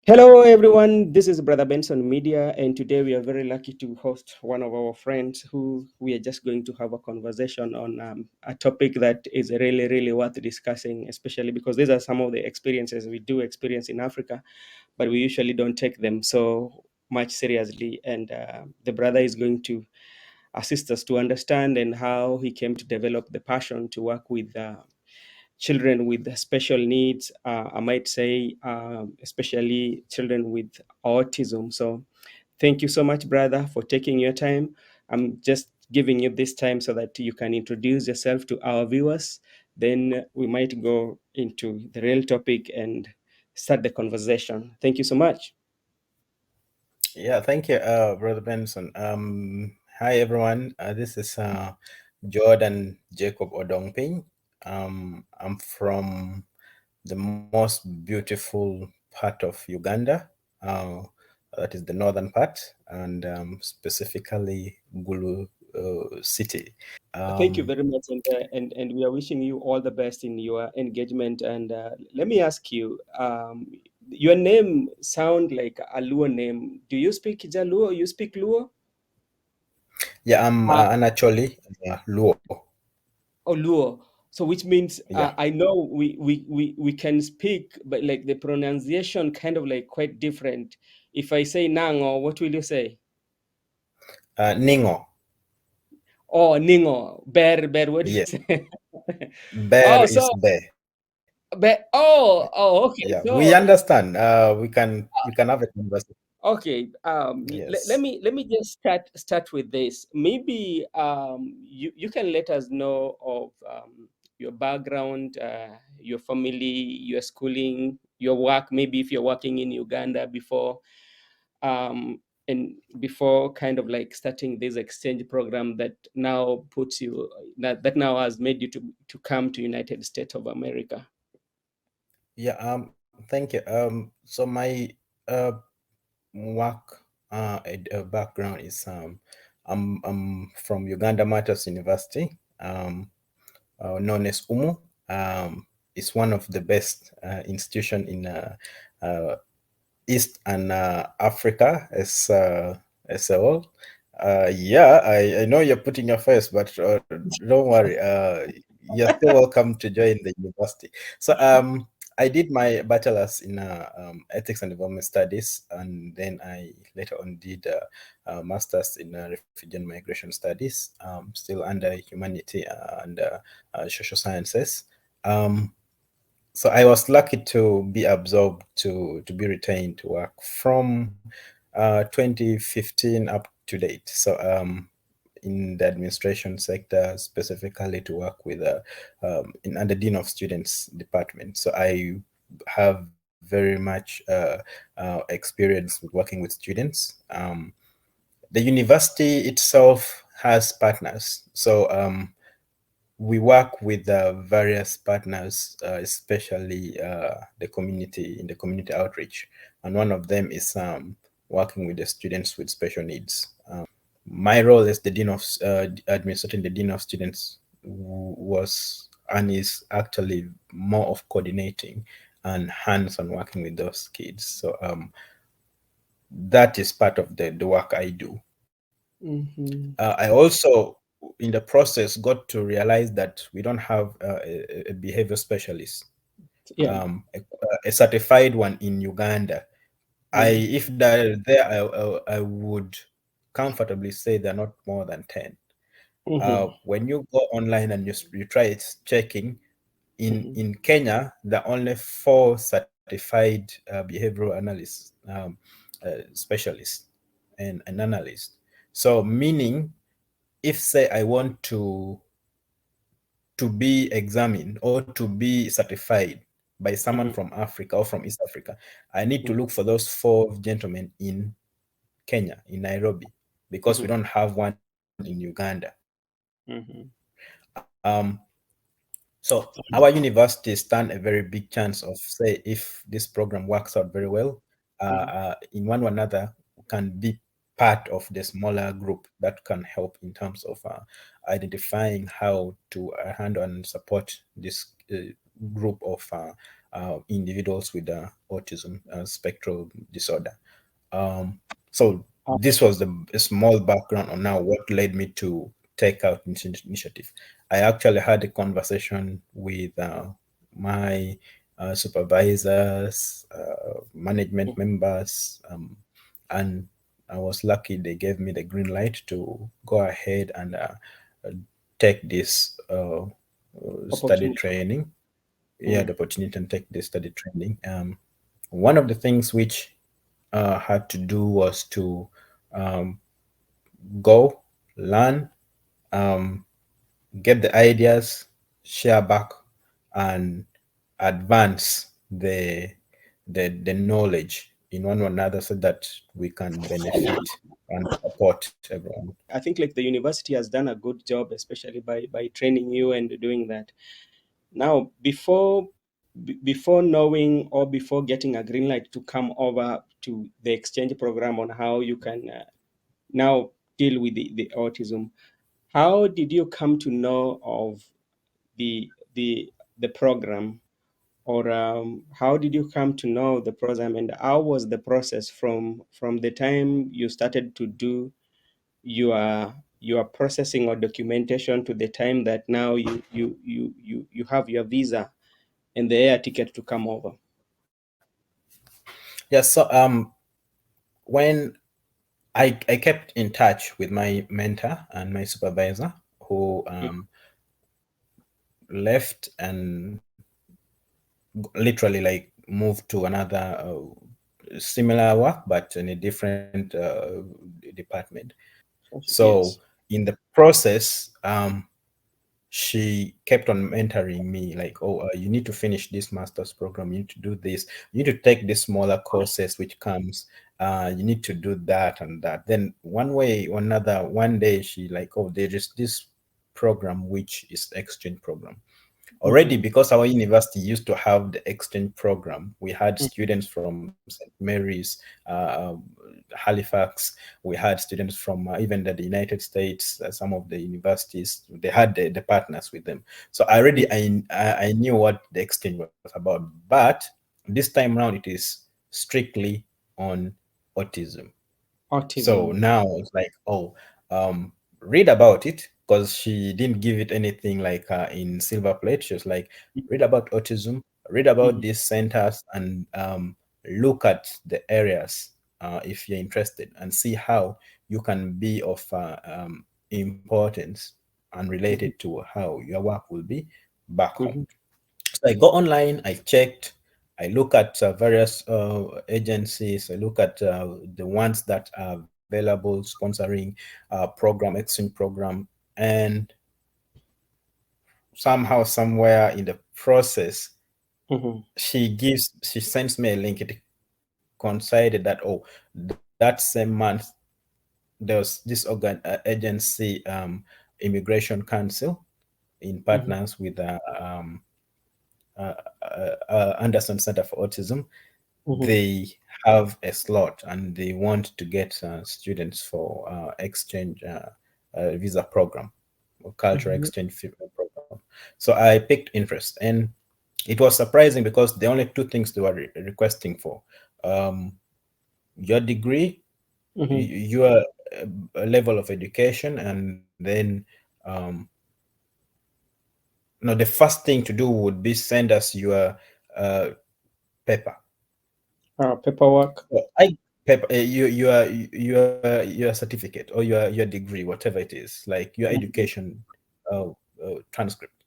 Hello, everyone. This is Brother Benson Media, and today we are very lucky to host one of our friends who we are just going to have a conversation on a topic that is really, really worth discussing, especially because these are some of the experiences we do experience in Africa, but we usually don't take them so much seriously. And the brother is going to assist us to understand and how he came to develop the passion to work with children with special needs, I might say, especially children with autism. So, thank you so much, brother, for taking your time. I'm just giving you this time so that you can introduce yourself to our viewers. Then we might go into the real topic and start the conversation. Thank you so much. Yeah, thank you, Brother Benson. Hi everyone. This is Jordan Jacob Odonpiny. I'm from the most beautiful part of Uganda. Uh, that is the northern part, and specifically Gulu city. Thank you Um, very much, and we are wishing you all the best in your engagement. And let me ask you, your name sound like a Luo name. Do you speak Jaluo? You speak Luo? yeah, I'm Uh, actually Luo. or Luo? So which means Yeah, I know we can speak, but like the pronunciation kind of like quite different. If I say Nango, what will you say? Ningo. Oh, Ningo, Bear, what do you Yes, say? bear Oh, is so bear. okay. Yeah, we So understand. We can have a conversation. okay, let Yes. me just start with this. Maybe you can let us know of your background, your family, your schooling, your work. Maybe if you're working in Uganda before, and before kind of like starting this exchange program that now puts you that now has made you to come to United States of America. Yeah. Thank you. So my uh work background is I'm from Uganda Matters University. Known as UMU. It's one of the best institution in uh, East and Africa as a whole. Yeah, I know you're putting your face, but don't worry. You're still welcome to join the university. So I did my bachelor's in ethics and development studies, and then I later on did a master's in refugee and migration studies, still under humanity and social sciences. Um, so I was lucky to be absorbed to be retained to work from 2015 up to date. So in the administration sector, specifically to work with in under dean of students department. So I have very much experience with working with students. The university itself has partners. So we work with various partners, especially the community in the community outreach, and one of them is working with the students with special needs. My role as the dean of administrating the dean of students was and is actually more of coordinating and hands-on working with those kids. So that is part of the work I do. Mm-hmm. I also, in the process, got to realize that we don't have a behavior specialist, Yeah. a certified one in Uganda. Mm-hmm. If they're there, I would comfortably say they're not more than 10. Mm-hmm. When you go online and you try it checking, Mm-hmm. in Kenya, there are only 4 certified behavioral analysts, specialists, and an analyst. So, meaning, if say I want to be examined or to be certified by someone Mm-hmm. from Africa or from East Africa, I need to Mm-hmm. look for those 4 gentlemen in Kenya, in Nairobi, because we Mm-hmm. don't have one in Uganda. Mm-hmm. So our university stand a very big chance of, say, if this program works out very well, Mm-hmm. in one or another, can be part of the smaller group that can help in terms of identifying how to handle and support this group of individuals with autism spectral disorder. So this was a small background on now what led me to take out this initiative. I actually had a conversation with my supervisors, management members, and I was lucky they gave me the green light to go ahead and uh, take this study Opportunity. training. Yeah, Mm. the opportunity and take this study training. One of the things which had to do was to um, go, learn, um, get the ideas, share back, and advance the knowledge in one another so that we can benefit and support everyone. I think like the university has done a good job, especially by training you and doing that. Now, before knowing or before getting a green light to come over to the exchange program on how you can now deal with the autism, how did you come to know of the the the program, or how did you come to know the program, and how was the process from the time you started to do your processing or documentation to the time that now you have your visa and the air ticket to come over? Yeah, so when I kept in touch with my mentor and my supervisor who left and literally like moved to another similar work but in a different department. So Yes. in the process, she kept on mentoring me like, oh, you need to finish this master's program, you need to do this, you need to take this smaller courses which comes, you need to do that and that. Then one way or another, one day she like, oh, there is this program which is exchange program. Already, Mm-hmm. because our university used to have the exchange program, we had students from St. Mary's, Halifax. We had students from even the United States. Some of the universities they had the partners with them. So I knew what the exchange was about. But this time around, it is strictly on autism. So Autism. now it's like, oh, um, read about it because she didn't give it anything like in silver plate. She was like, read about autism, read about Mm-hmm. these centers, and look at the areas if you're interested, and see how you can be of importance and related to how your work will be back home. Mm-hmm. So I go online, I checked, I look at various agencies, I look at the ones that are available, sponsoring program, exchange program, and somehow, somewhere in the process, Mm-hmm. she sends me a link. It coincided that, oh, that same month there was this agency, Immigration Council, in Mm-hmm. partners with Anderson Center for Autism. Mm-hmm. They have a slot and they want to get students for exchange visa program or cultural Mm-hmm. exchange program. So I picked interest, and it was surprising because the only two things they were requesting for, um, your degree, Mm-hmm. your level of education, and then um, no, the first thing to do would be send us your uh, paper. Paperwork. I paper, your certificate or your degree, whatever it is, like your Mm-hmm. education transcript,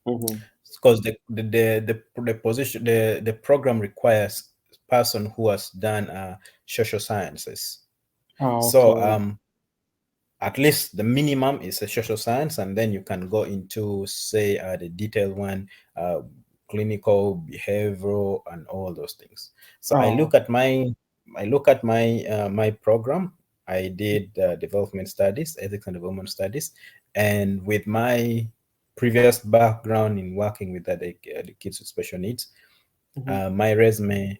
Mm-hmm. because the position the program requires person who has done social sciences. So Okay. at least the minimum is a social science, and then you can go into say the detailed one, uh, clinical, behavioral, and all those things. So Oh. I look at my program. I did development studies, ethics and development studies, and with my previous background in working with the kids with special needs, Mm-hmm. my resume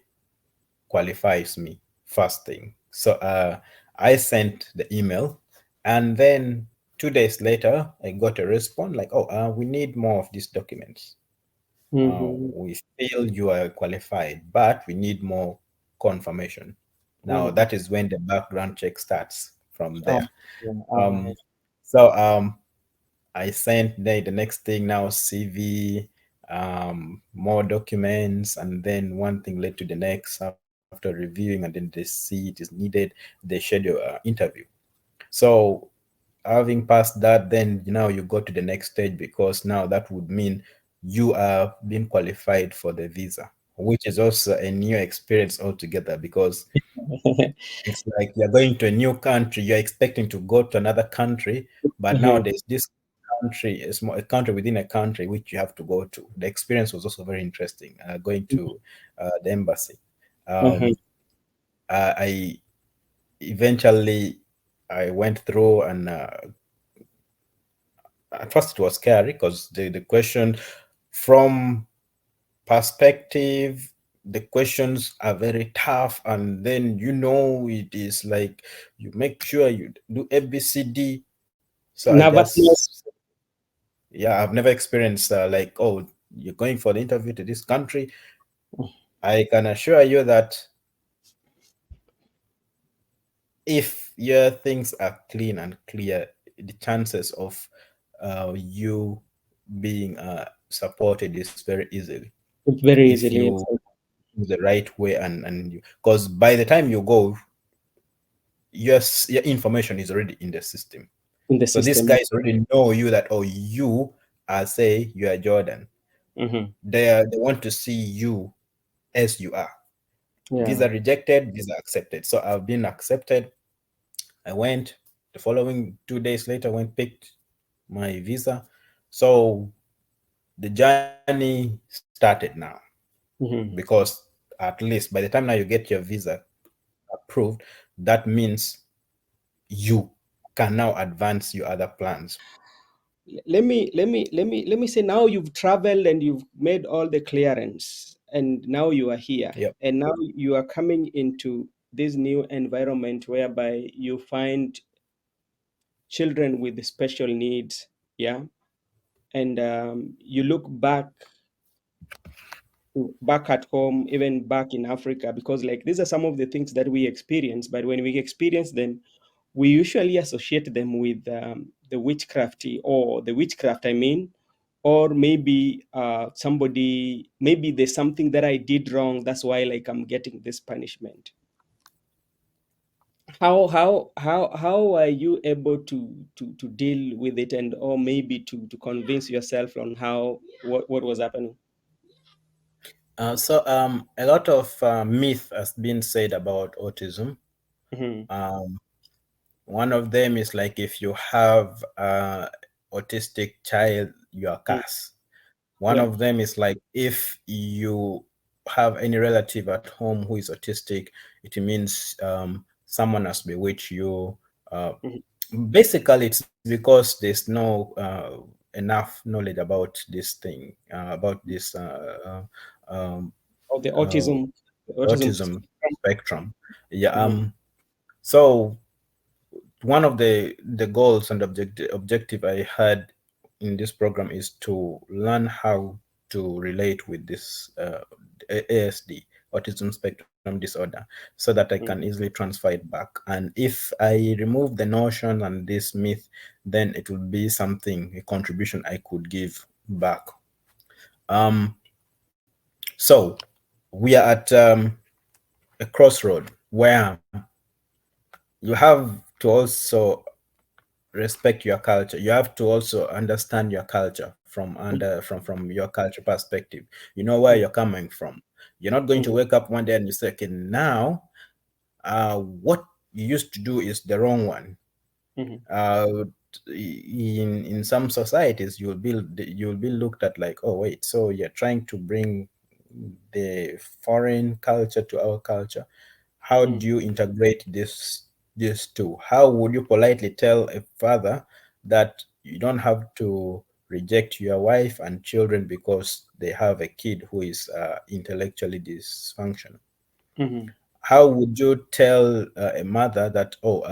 qualifies me first thing. So I sent the email, and then 2 days later, I got a response like, "Oh, we need more of these documents." Mm-hmm. We feel you are qualified, but we need more confirmation. Now, Mm-hmm. that is when the background check starts from Oh, there. yeah. Um, so I sent the next thing now CV, more documents, and then one thing led to the next after reviewing, and then they see it is needed, they schedule an interview. So having passed that, then now you go to the next stage because now that would mean you are being qualified for the visa, which is also a new experience altogether because it's like you're going to a new country, you're expecting to go to another country, but now Mm-hmm. there's this country, a country within a country which you have to go to. The experience was also very interesting, going to the embassy. Mm-hmm. Um, I eventually I went through and at first it was scary because the question from perspective, the questions are very tough, and then it is like you make sure you do ABCD. So I Nervousness. just, yeah, I've never experienced like, oh, you're going for the interview to this country. I can assure you that if your things are clean and clear, the chances of you being supported is very easily Very if easily, you yes, do the right way, and because by the time you go, your information is already in the system. in the So these system. guys already know you that, oh, you are, say you are Jordan. Mm-hmm. They want to see you as you are. Yeah. Visa rejected, visa accepted. So I've been accepted. I went the following 2 days later, went picked my visa. So the journey started now Mm-hmm. because at least by the time now you get your visa approved, that means you can now advance your other plans. Let me say, now you've traveled and you've made all the clearance, and now you are here, Yep. and now you are coming into this new environment whereby you find children with special needs. Yeah. And you look back at home, even back in Africa, because like these are some of the things that we experience, but when we experience them, we usually associate them with the witchcrafty, or the witchcraft, I mean, or maybe maybe there's something that I did wrong, that's why like I'm getting this punishment. How are you able to deal with it, and or maybe to convince yourself on how what was happening? So a lot of myth has been said about autism. Hmm. Um, One of them is like if you have autistic child, you are cursed. One Yeah. of them is like if you have any relative at home who is autistic, it means someone has bewitched you. Uh, Mhm. Basically, it's because there's no enough knowledge about this thing, about this Or the uh, autism autism spectrum. spectrum. Yeah. Mhm. So one of the goals and objective I had in this program is to learn how to relate with this ASD, autism spectrum disorder, so that I can Mhm. easily transfer it back. And if I remove the notion and this myth, then it will be something, a contribution I could give back. Um, so we are at a crossroad where you have to also respect your culture. You have to also understand your culture from your culture perspective. You know where Mhm. you're coming from. You're not going to Mhm. wake up one day and you say, okay, now what you used to do is the wrong one. Mhm. uh, in some societies you'll be looked at like, oh wait, so you're trying to bring the foreign culture to our culture. How Mhm. do you integrate this two? How would you politely tell a father that you don't have to reject your wife and children because they have a kid who is intellectually dysfunctional? Mhm. How would you tell a mother that, oh,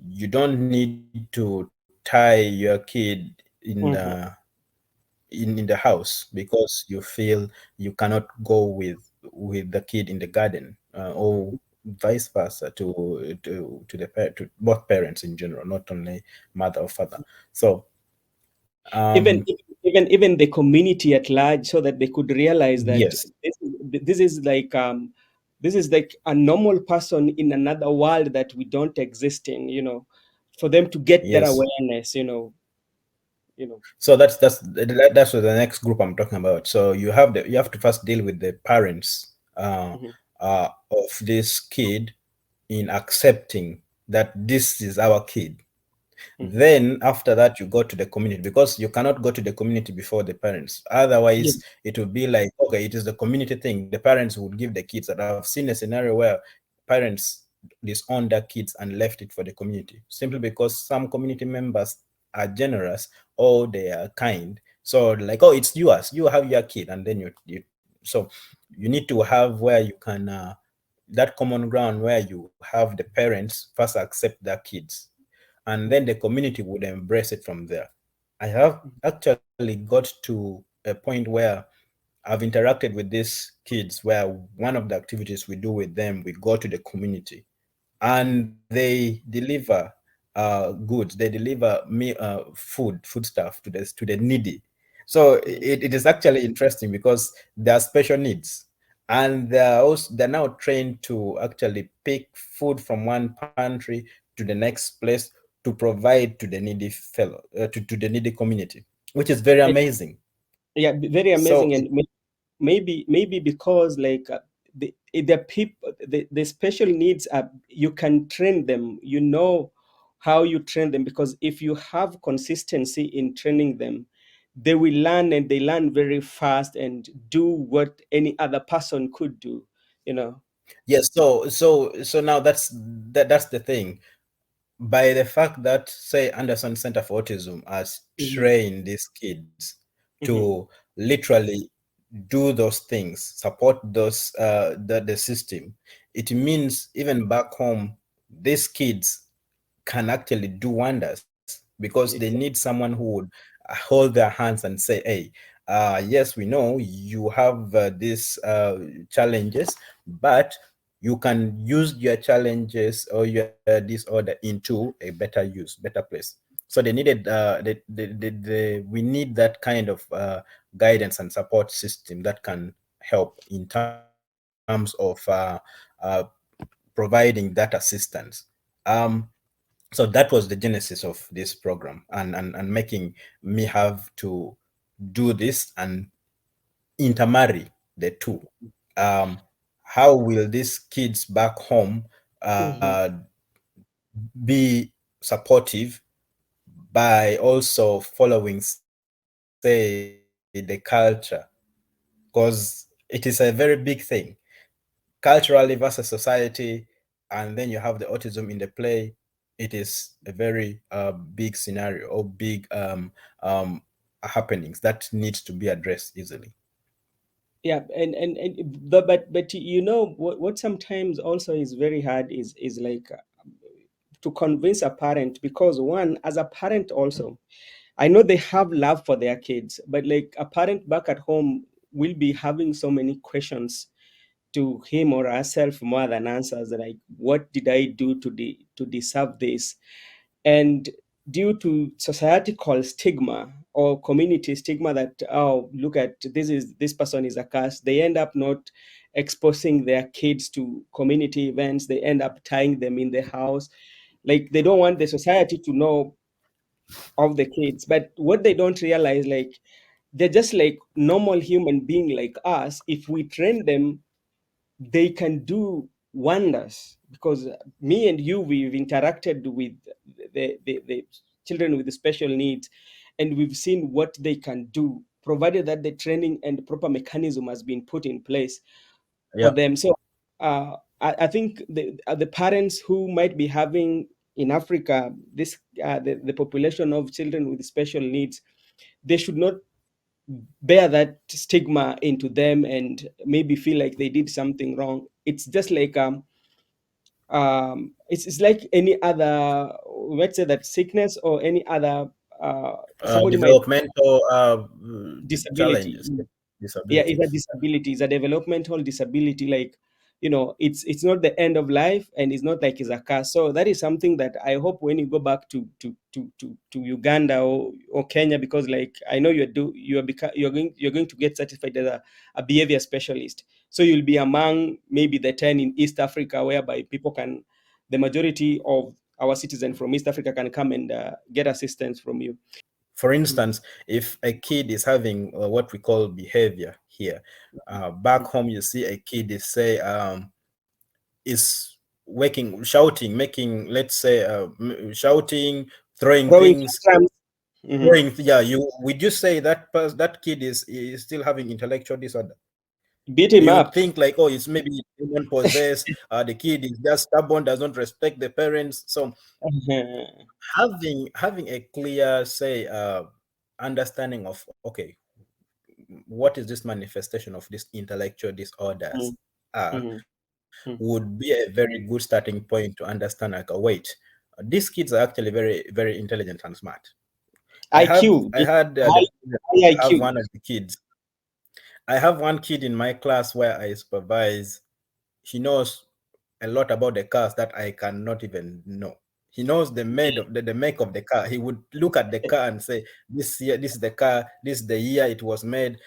you don't need to tie your kid in Mhm. in the house because you feel you cannot go with the kid in the garden, or vice versa to to both parents in general, not only mother or father. So even even the community at large, so that they could realize that yes, this is like this is like a normal person in another world that we don't exist in, for them to get that yes. awareness, you know. So that's what the next group I'm talking about. So you have to first deal with the parents Mhm, of this kid in accepting that this is our kid. mhm. Then after that, you go to the community, because you cannot go to the community before the parents. Yeah. Otherwise, it will be like, okay, it is the community thing. The parents would give the kids. And I've seen a scenario where parents disowned their kids and left it for the community simply because some community members are generous or they are kind. So like, oh, it's yours. You have your kid, and then you so you need to have where you can that common ground where you have the parents first accept their kids, and then the community would embrace it from there. I have actually got to a point where I've interacted with these kids where one of the activities we do with them, we go to the community Mhm, and they deliver goods, they deliver food stuff to the needy. So mhm, it is actually interesting because they are special needs, and they're now trained to actually pick food from one pantry to the next place to provide to the needy to the needy community, which is very and amazing. yeah, very So amazing. And maybe because like the people, the special needs are, you can train them, how you train them, because if you have consistency in training them, they will learn, and they learn very fast and do what any other person could do, you know. yes, so now that's the thing. By the fact that, say, Anderson Center for Autism has Hmm. trained these kids to Hmm. literally do those things, support the system, it means even back home, these kids can actually do wonders because they need someone who would hold their hands and say, hey, yes, we know you have these challenges, but you can use your challenges or your disorder into a better use, better place. So they needed we need that kind of guidance and support system that can help in terms of providing that assistance. um, so that was the genesis of this program, and making me have to do this and intermarry the two. um, how will these kids back home Hmm. be supportive by also following, say, the culture, because it is a very big thing, culturally versus society, and then you have the autism in the play. It is a very big scenario or big happenings that needs to be addressed easily. Yeah, and but what sometimes also is very hard is like to convince a parent, because one, as a parent also, I know they have love for their kids, but like a parent back at home will be having so many questions to him or herself more than answers, like what did I do to deserve this? And due to societal stigma or community stigma that, oh, look at this person is a curse, they end up not exposing their kids to community events. They end up tying them in the house, like they don't want the society to know of the kids. But what they don't realize, like, they're just like normal human being like us. If we train them, they can do wonders, because me and you, we've interacted with the children with the special needs, and we've seen what they can do, provided that the training and proper mechanism has been put in place for Yeah. them. So I think the parents who might be having in Africa this the population of children with special needs, they should not bear that stigma into them and maybe feel like they did something wrong. It's just like it's like any other, let's say, that sickness or any other somebody might Developmental disability. challenges, Yeah, it's a disabilities. disability, it's a developmental disability. Like, it's not the end of life, and it's not like it's a curse. So that is something that I hope when you go back to Uganda, or Kenya, because like I know you're going to get certified as a behavior specialist. So you'll be among maybe the 10 in East Africa, whereby people can, the majority of our citizens from East Africa can come and get assistance from you. For Mhm. instance, if a kid is having what we call behavior here, back home you see a kid is say is waking, shouting, making, let's say, shouting, throwing Throwing things, tantrums. Mhm. throwing. Yeah, you would you say that that kid is still having intellectual disorder? Beat You him would up. think like, oh, it's maybe demon possessed. The kid is just stubborn, does not respect the parents. So having a clear, say, understanding of, okay, what is this manifestation of this intellectual disorders Mhm. are, Mhm. would Mhm. be a very good starting point to understand, like, oh, wait, these kids are actually very, very intelligent and smart. IQ, I had the high, privilege high to have IQ. one of the kids. I have one kid in my class where I supervise. He knows a lot about the cars that I cannot even know. He knows the made of the make of the car. He would look at the car and say, "This year, this is the car. This is the year it was made.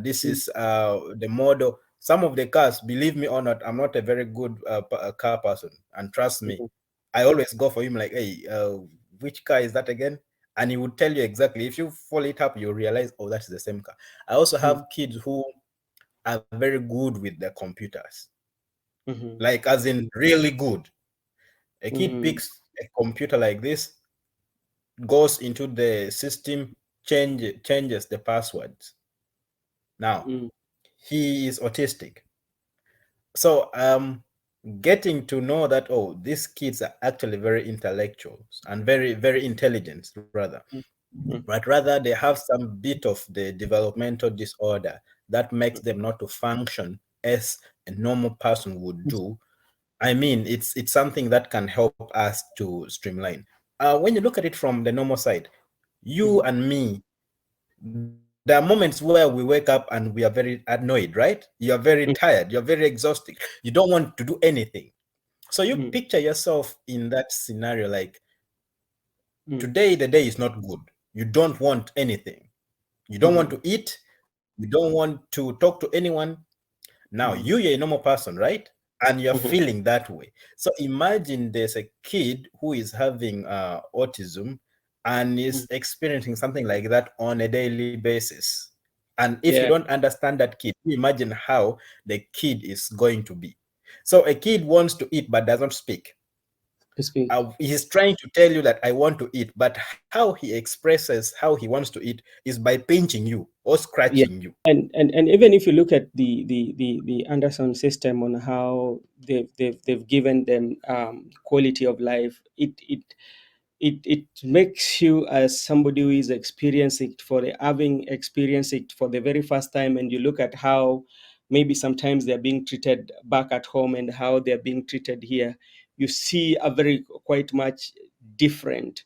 This Mhm. is the model." Some of the cars, believe me or not, I'm not a very good car person, and trust me, Mhm. I always go for him like, "Hey, which car is that again?" And he would tell you exactly. If you follow it up, you realize, oh, that's the same car. I also Mhm. have kids who are very good with their computers, Mhm. like as in really good. A kid Mhm. picks a computer like this, goes into the system, changes the passwords. Now Mhm. he is autistic, so getting to know that, oh, these kids are actually very intellectuals and very, very intelligent rather, Mhm. but rather they have some bit of the developmental disorder that makes them not to function as a normal person would do. I mean, it's something that can help us to streamline. When you look at it from the normal side, you Mhm. and me, there are moments where we wake up and we are very annoyed, right? You're very tired, you're very exhausted, you don't want to do anything. So you Mhm. picture yourself in that scenario, like, Mhm. today the day is not good. You don't want anything. You don't want Mhm. to eat. You don't want to talk to anyone. Now, Mhm. you're a normal person, right? And you're Mhm. feeling that way. So imagine there's a kid who is having autism and is Mhm. experiencing something like that on a daily basis. And if you Yeah, don't understand that kid, you imagine how the kid is going to be. So a kid wants to eat but does not speak. to speak. He's trying to tell you that I want to eat, but how he expresses how he wants to eat is by pinching you or Yeah, scratching you. and even if you look at the Anderson system on how they've given them quality of life, it makes you as somebody who is experiencing it for the having experienced it for the very first time, and you look at how maybe sometimes they're being treated back at home and how they're being treated here, you see a very quite much different.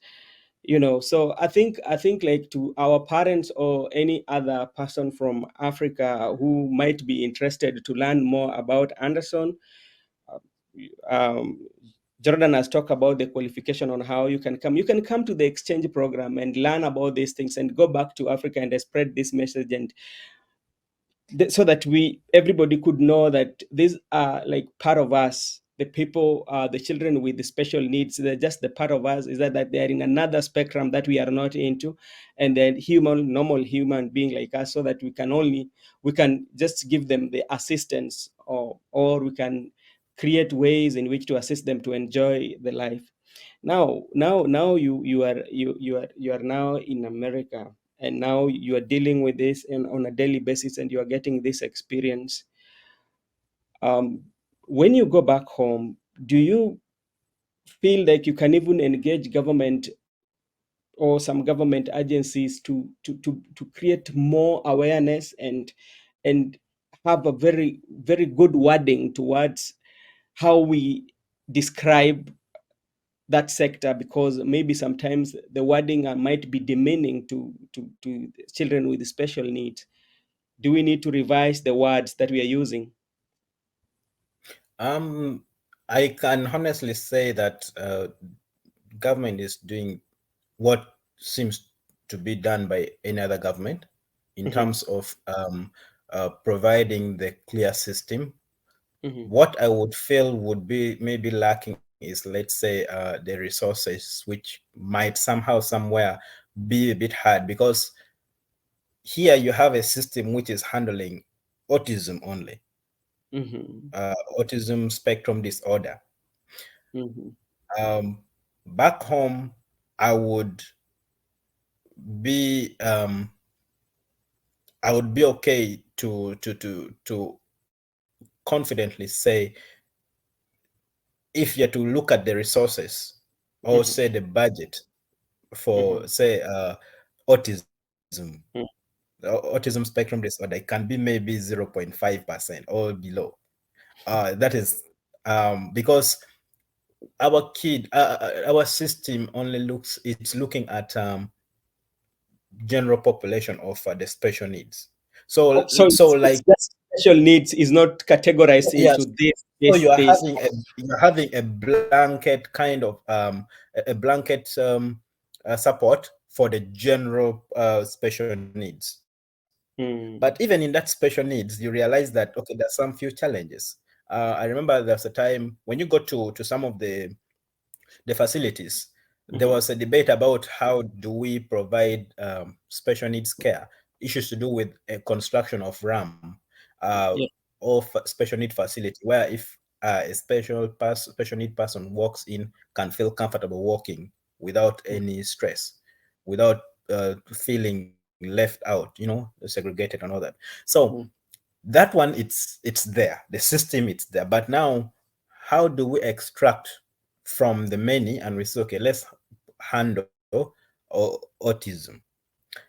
So I think like to our parents or any other person from Africa who might be interested to learn more about Anderson, uh, um, Jordan has talked about the qualification on how you can come to the exchange program and learn about these things and go back to Africa and spread this message, and so that we everybody could know that these are like part of us. The people, the children with the special needs, they're just the part of us. Is that they are in another spectrum that we are not into, and then normal human being like us, so that we can just give them the assistance, or we can create ways in which to assist them to enjoy the life. Now you are now in America, and now you are dealing with this on a daily basis, and you are getting this experience. um, when you go back home, do you feel like you can even engage government or some government agencies to create more awareness, and have a very very good wording towards how we describe that sector, because maybe sometimes the wording might be demeaning to children with special needs? Do we need to revise the words that we are using? Um, I can honestly say that government is doing what seems to be done by any other government in Mm-hmm. terms of providing the clear system. Mm-hmm. What I would feel would be maybe lacking is, let's say, the resources, which might somehow, somewhere be a bit hard, because here you have a system which is handling autism only, Mm-hmm. autism spectrum disorder. Mm-hmm. Um, Back home, I would be okay to confidently say, if you're to look at the resources, or Mm-hmm. say the budget Mm-hmm. for, say, autism, autism spectrum disorder, it can be maybe 0.5% or below. That is because our system only looks, it's looking at general population of the special needs. Oh, So so it's like, just special needs is not categorized into yes, this, so this, this. you're having a blanket kind of a blanket support for the general special needs. But even in that Mm, special needs, you realize that, okay, there's some few challenges. I remember there was a time when you go to some of the facilities, there was mhm. a debate about how do we provide special needs care, issues to do with a construction of RAM, uh, Yeah. or special need facility, where if special need person walks in, can feel comfortable walking without Mm, any stress, without feeling left out, segregated and all that. So mm, that one, it's there, the system, it's there. But now, how do we extract from the many and we say, okay, let's handle autism?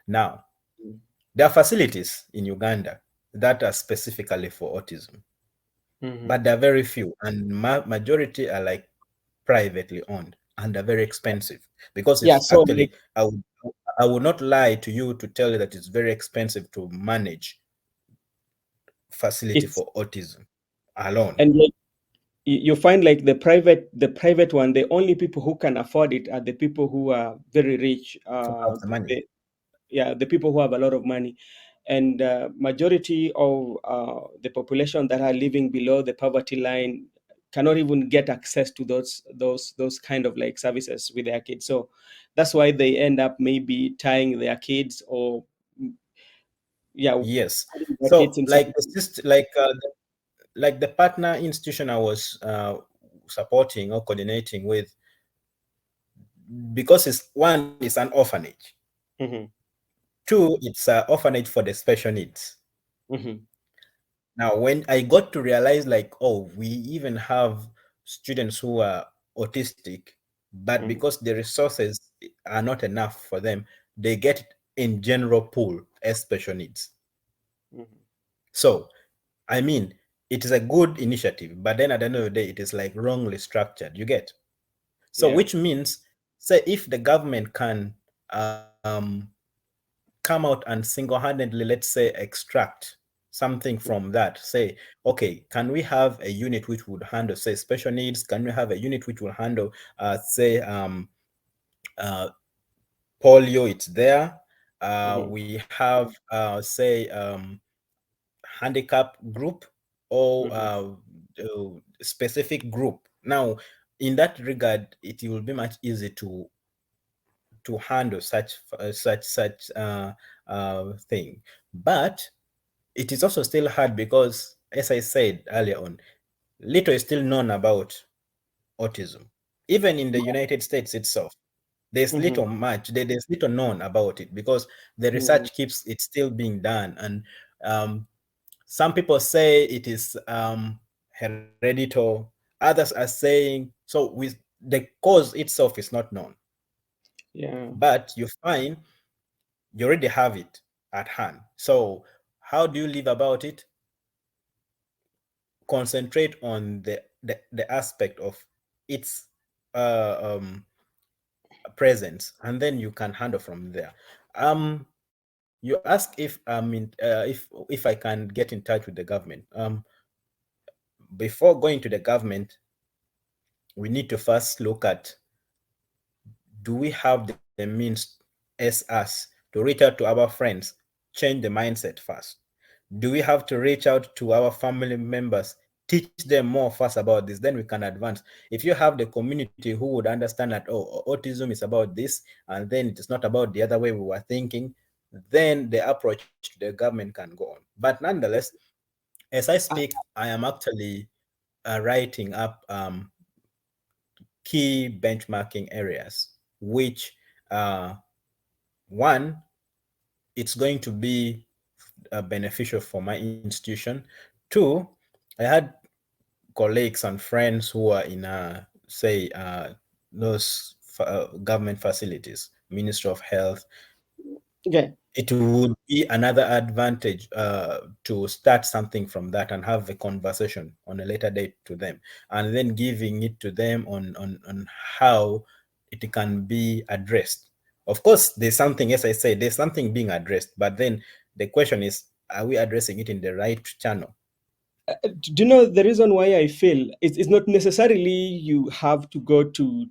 Now, mm, there are facilities in Uganda that are specifically for autism, mhm. but they're very few, and majority are like privately owned, and they're very expensive, because Yeah. it's So actually, like I would not lie to you to tell you that it's very expensive to manage facility it's for autism alone. and like you find like the private one, the only people who can afford it are the people who are very rich. To have the money. Yeah, the people who have a lot of money, and majority of the population that are living below the poverty line cannot even get access to those kind of like services with their kids. So that's why they end up maybe tying their kids, or mm, yeah, Yes. putting their kids So in like some. the like the partner institution I was supporting or coordinating with, because it's one, is an orphanage. Mhm, Two, it's an orphanage for the special needs. mhm, Now, when I got to realize, like, oh, we even have students who are autistic, but mhm, because the resources are not enough for them, they get in general pool as special needs. mhm. So, I mean, it is a good initiative, but then at the end of the day, it is like wrongly structured. You get? So, Yeah. which means, say, if the government can come out and single-handedly, let's say, extract something from that, say, okay, can we have a unit which would handle, say, special needs? Can we have a unit which will handle, say, uh, polio? It's there. Mhm, We have, say, handicap group, or mhm, specific group. Now, in that regard, it will be much easier to handle such thing. But it is also still hard because, as I said earlier on, little is still known about autism. Even in the United States itself, there's mhm, there's little known about it, because the mhm. research keeps, it's still being done. And um, some people say it is hereditary. Others are saying, so with the cause itself is not known. Yeah. But you find you already have it at hand. So how do you live about it? Concentrate on the aspect of its presence, and then you can handle from there. You ask if if I can get in touch with the government. Before going to the government, we need to first look at, do we have the means as us to reach out to our friends, change the mindset first? Do we have to reach out to our family members, teach them more first about this, then we can advance? If you have the community who would understand that, oh, autism is about this, and then it is not about the other way we were thinking, then the approach to the government can go on. But nonetheless, as I Uh, speak, I am actually writing up key benchmarking areas, which uh, one, it's going to be beneficial for my institution. Two, I had colleagues and friends who are in, say, those government facilities, Ministry of Health. okay. It would be another advantage to start something from that and have a conversation on a later date to them, and then giving it to them on how it can be addressed. Of course, there's something, as I say, there's something being addressed, but then the question is, are we addressing it in the right channel? Do you know the reason why I feel it's not necessarily you have to go to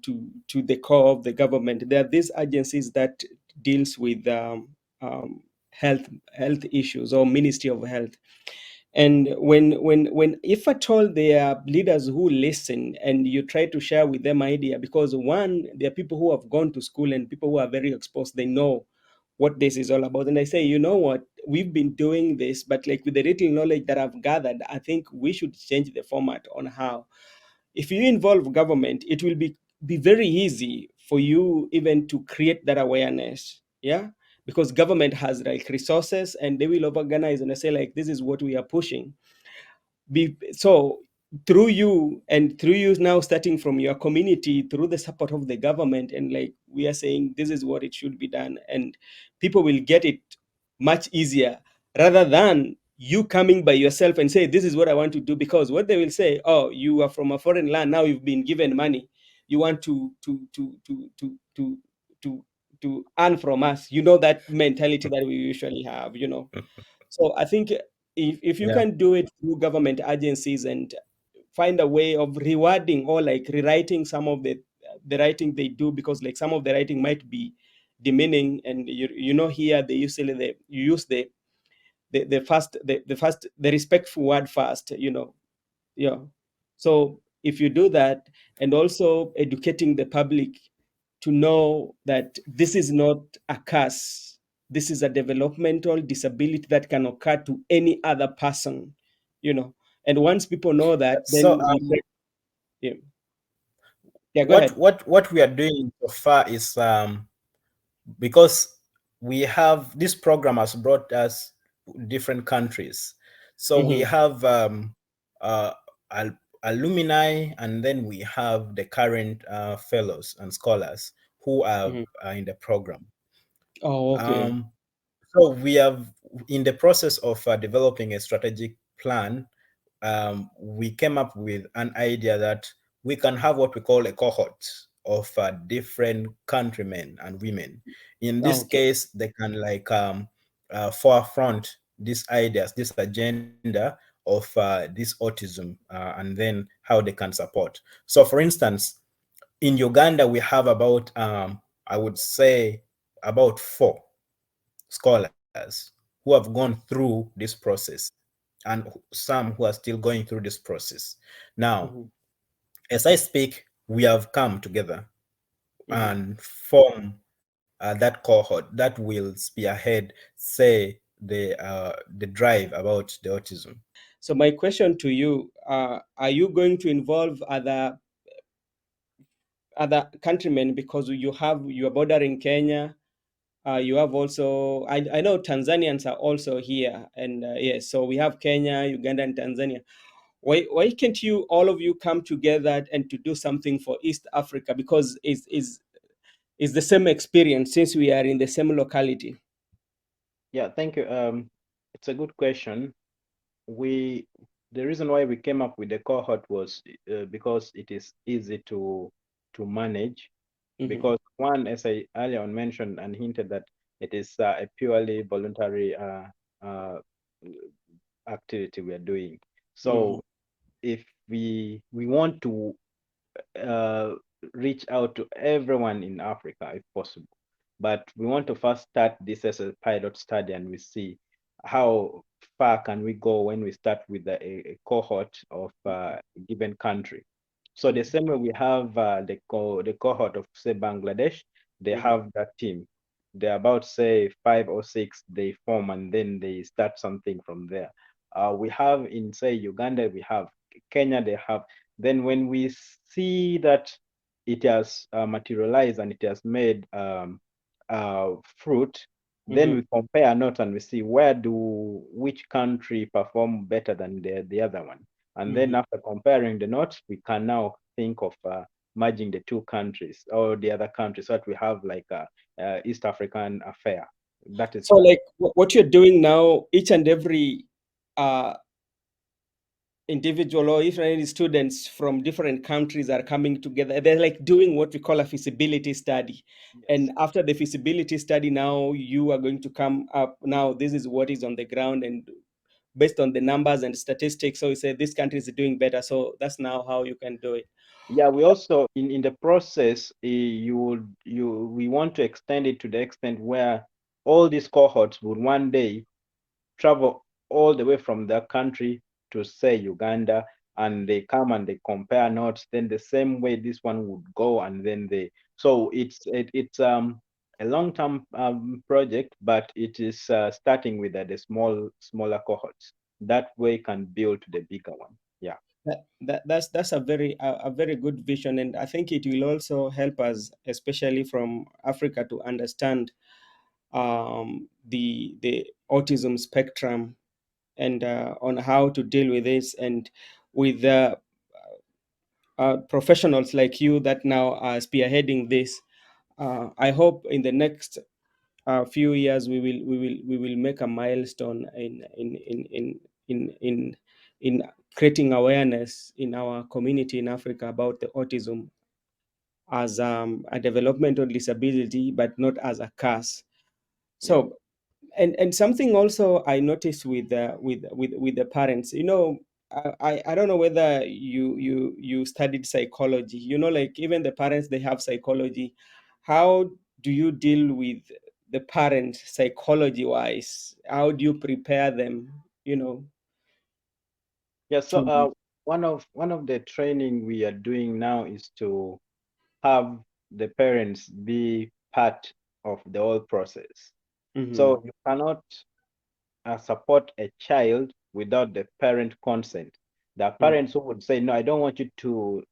the core of the government. There are these agencies that deals with um, health health issues or Ministry of Health. And when if at all there are leaders who listen and you try to share with them idea, because one, there are people who have gone to school and people who are very exposed, they know what this is all about. And I say, you know what, we've been doing this, but like with the little knowledge that I've gathered, I think we should change the format on how. If you involve government, it will be very easy for you even to create that awareness. Yeah, because government has like resources and they will organize and say like this is what we are pushing. So through you and through you now starting from your community through the support of the government, and like we are saying this is what it should be done, and people will get it much easier rather than you coming by yourself and say this is what I want to do. Because what they will say, oh, you are from a foreign land, now you've been given money, you want to to earn from us, you know, that mentality that we usually have, you know. So I think if you Yeah. can do it through government agencies and find a way of rewarding or like rewriting some of the writing they do, because like some of the writing might be demeaning, and you know here they usually you use the first the first the respectful word first, you know. Yeah. So if you do that, and also educating the public to know that this is not a curse, this is a developmental disability that can occur to any other person, you know. And once people know that, So then we yeah, yeah, go what ahead. what we are doing so far is, because we have, this program has brought us different countries, so we Hmm. have uh, al- alumni, and then we have the current fellows and scholars who Hmm. are in the program. Oh, okay. um, so we have, in the process of developing a strategic plan, we came up with an idea that we can have what we call a cohort of different countrymen and women. In Oh, this okay. case, they can like forefront these ideas, this agenda of this autism, and then how they can support. So, for instance, in Uganda, we have about, I would say, about 4 scholars who have gone through this process, and some who are still going through this process. Now, Hmm. as I speak, we have come together Hmm. and form that cohort that will spearhead, say, the drive about the autism. So my question to you, are you going to involve other countrymen, because you have your border in Kenya. You have also, I know Tanzanians are also here, and yes, so we have Kenya, Uganda, and Tanzania. Why can't you all of you come together and to do something for East Africa? Because it's the same experience since we are in the same locality. Yeah, thank you. It's a good question. We The reason why we came up with the cohort was because it is easy to to manage, Mm-hmm. because one, as I earlier on mentioned and hinted, that it is a purely voluntary uh, activity we are doing. Mm-hmm. So if we want to uh, reach out to everyone in Africa if possible. But we want to first start this as a pilot study, and we see how far can we go when we start with a cohort of a given country. So the same way we have the cohort of, say, Bangladesh, they Mm-hmm. have that team. They're about, say, 5 or 6, they form, and then they start something from there. We have in, say, Uganda, we have Kenya, they have. Then when we see that it has materialized and it has made fruit, then Mm-hmm. we compare notes and we see which country perform better than the other one. And then Mm-hmm. after comparing the notes, we can now think of merging the two countries or the other countries, so that we have like a East African affair. That is So, like what you're doing now, each and every uh, individual or if any students from different countries are coming together, they're like doing what we call a feasibility study. yes. And after the feasibility study, now you are going to come up. Now, this is what is on the ground, and based on the numbers and statistics. So you say this country is doing better. So that's now how you can do it. Yeah, we also in the process, we want to extend it to the extent where all these cohorts would one day travel all the way from their country to, say, Uganda, and they come and they compare notes. Then the same way this one would go, and then they. So it's a long-term project, but it is starting with the smaller cohorts. That way can build to the bigger one. Yeah. That's a very good vision, and I think it will also help us, especially from Africa, to understand the autism spectrum and on how to deal with this, and with professionals like you that now are spearheading this. I hope in the next few years we will make a milestone in creating awareness in our community in Africa about the autism as a developmental disability, but not as a curse. Yeah. So, and something also I noticed with the parents, I don't know whether you studied psychology. Like even the parents, they have psychology. How do you deal with the parents psychology wise? How do you prepare them? Yeah. So To. one of the training we are doing now is to have the parents be part of the whole process. Mhm, So you cannot support a child without the parent consent. There are mhm, parents who would say, "No, I don't want you to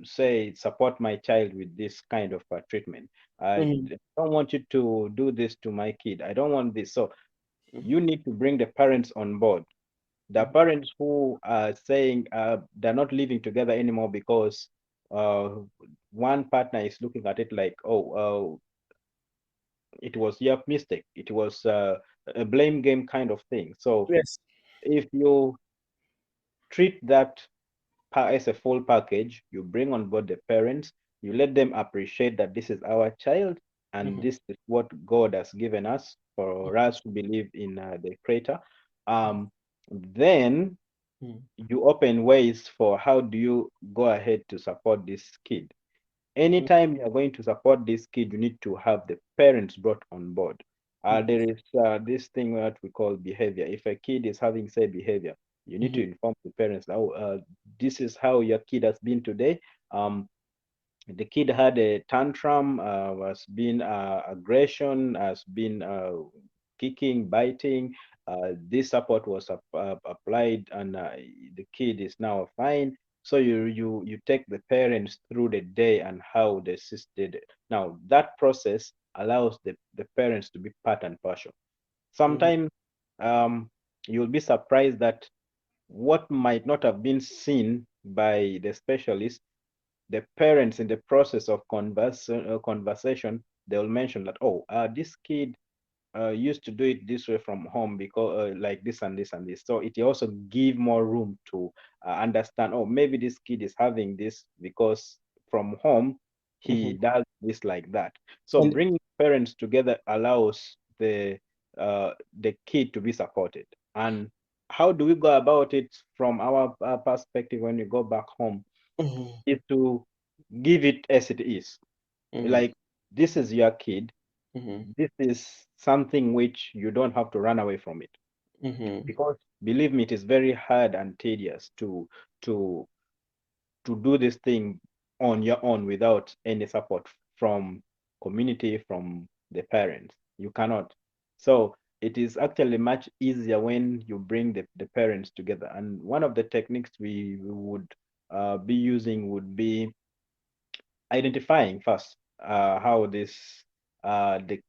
say support my child with this kind of treatment. I mhm, don't want you to do this to my kid. I don't want this." So mhm, you need to bring the parents on board. The mhm. parents who are saying they're not living together anymore because uh, one partner is looking at it like, "Oh, it was your mistake. It was a blame game kind of thing." So Yes. if you treat that as a full package, you bring on board the parents, you let them appreciate that this is our child and Mhm, this is what God has given us for us to believe in the Creator. Um, then mhm, you open ways for how do you go ahead to support this kid. mhm, Anytime you are going to support this kid, you need to have the parents brought on board. mhm, There is this thing that we call behavior. If a kid is having, say, behavior, you need to mhm, inform the parents, "Oh, this is how your kid has been today. Um, the kid had a tantrum, was being aggression, has been kicking, biting. This support was applied, and the kid is now fine." So you take the parents through the day and how they assisted. Now that process allows the parents to be part and partial. mhm, Sometimes you'll be surprised that what might not have been seen by the specialist, the parents in the process of conversation, they'll mention that, "Oh, this kid used to do it this way from home because like this and this and this." So it also give more room to understand, oh, maybe this kid is having this because from home he Mhm. does this like that. So And bringing parents together allows the kid to be supported. And how do we go about it from our perspective when we go back home? mhm, Is to give it as it is. mhm, Like, this is your kid. mhm, This is something which you don't have to run away from it. mhm, Because believe me, it is very hard and tedious to to do this thing on your own without any support from community, from the parents. You cannot. So it is actually much easier when you bring the parents together. And one of the techniques we would be using would be identifying first how this the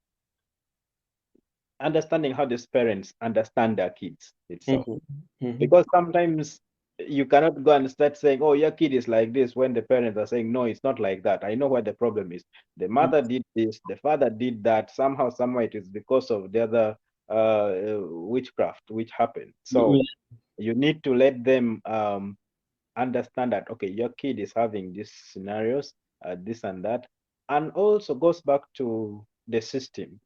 understanding how these parents understand their kids itself, mhm, mhm, because sometimes you cannot go and start saying, oh, your kid is like this, when the parents are saying, no, it's not like that. I know what the problem is. The mhm. mother did this, the father did that. Somehow, somewhere, it is because of the other witchcraft which happened. So you need to let them understand that, okay, your kid is having these scenarios, this and that. And also goes back to the system.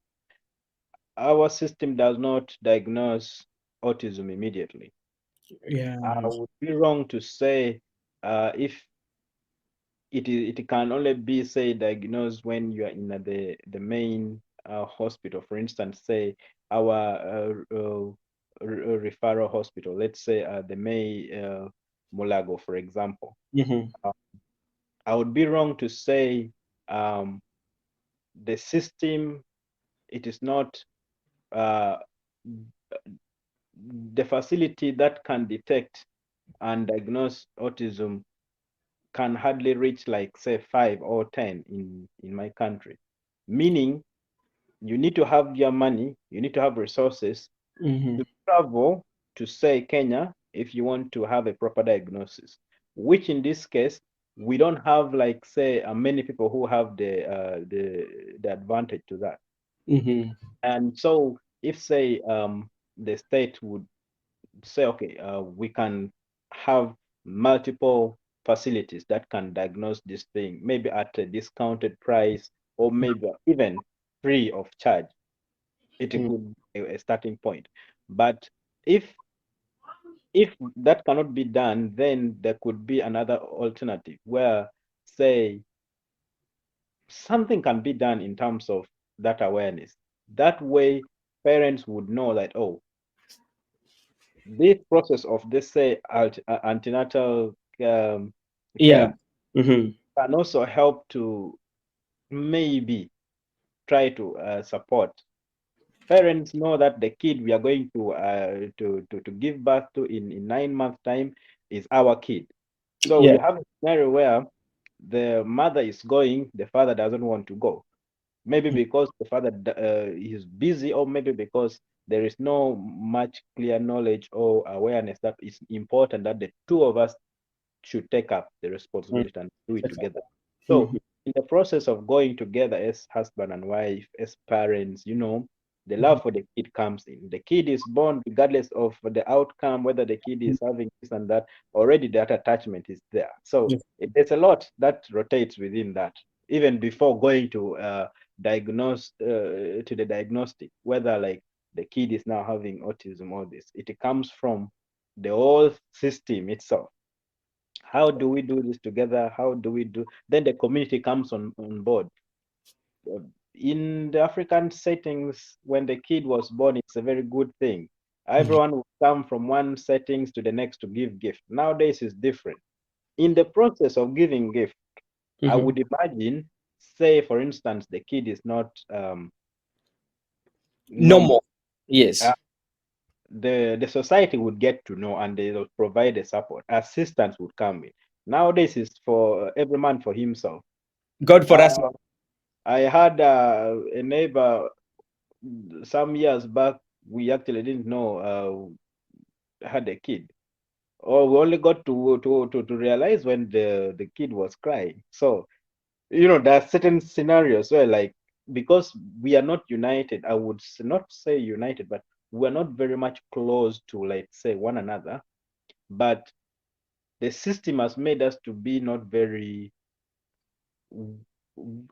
Our system does not diagnose autism immediately. I Yeah. would be wrong to say if it can only be, say, diagnosed when you are in the main hospital. For instance, say our referral hospital. Let's say the May Mulago, for example. Mhm, Uh, I would be wrong to say um, the system. It is not uh, the facility that can detect and diagnose autism can hardly reach, like, say, 5 or 10 in my country. Meaning, you need to have your money, you need to have resources mhm, to travel to, say, Kenya if you want to have a proper diagnosis. Which in this case, we don't have, like, say, many people who have the advantage to that. mhm, And so if, say, the state would say, okay, we can have multiple facilities that can diagnose this thing, maybe at a discounted price, or maybe even free of charge. It mhm, could be a starting point. But if if that cannot be done, then there could be another alternative where, say, something can be done in terms of that awareness. That way, parents would know that, oh, this process of this, say, antenatal yeah. care Mhm, can also help to maybe try to support parents. Know that the kid we are going to give birth to in 9 months time is our kid. So yeah. you have a scenario where the mother is going, the father doesn't want to go, maybe because the father is busy, or maybe because there is no much clear knowledge or awareness that it's important that the two of us should take up the Mhm, responsibility and do it together. So, mhm, in the process of going together as husband and wife, as parents, the mhm, love for the kid comes in. The kid is born regardless of the outcome, whether the kid is having this and that, already that attachment is there. So, mhm. there's a lot that rotates within that, even before going to diagnose to the diagnostic, whether, like, the kid is now having autism or this. It comes from the whole system itself. How do we do this together? How do we do? Then the community comes on board. Uh, In the African settings, when the kid was born, it's a very good thing. Everyone will come from one settings to the next to give gift. Nowadays is different. In the process of giving gift, I Mhm. would imagine, say, for instance, the kid is not No more. normal. Yes. Uh, the society would get to know, and they will provide the support. Assistance would come in. Nowadays is for every man for himself. God for us. Uh, I had a neighbor some years back. We actually didn't know had a kid, or we only got to realize when the kid was crying. So there are certain scenarios where, like, because we are not united, I would not say united, but we're not very much close to, like, say, one another. But the system has made us to be not very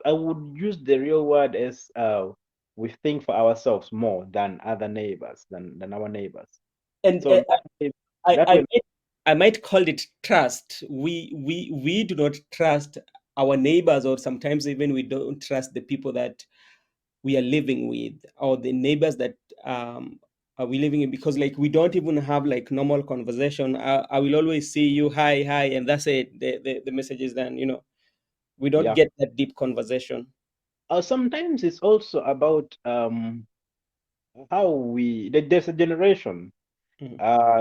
I would use the real word as we think for ourselves more than other neighbors, than our neighbors. And So that way, I, that I way, might I might call it trust. We do not trust our neighbors, or sometimes even we don't trust the people that we are living with, or the neighbors that are we living in, because like we don't even have like normal conversation. I will always see you, hi, hi, and that's it. The message is done. We don't yeah. get that deep conversation. Sometimes it's also about how there's a generation. Mhm,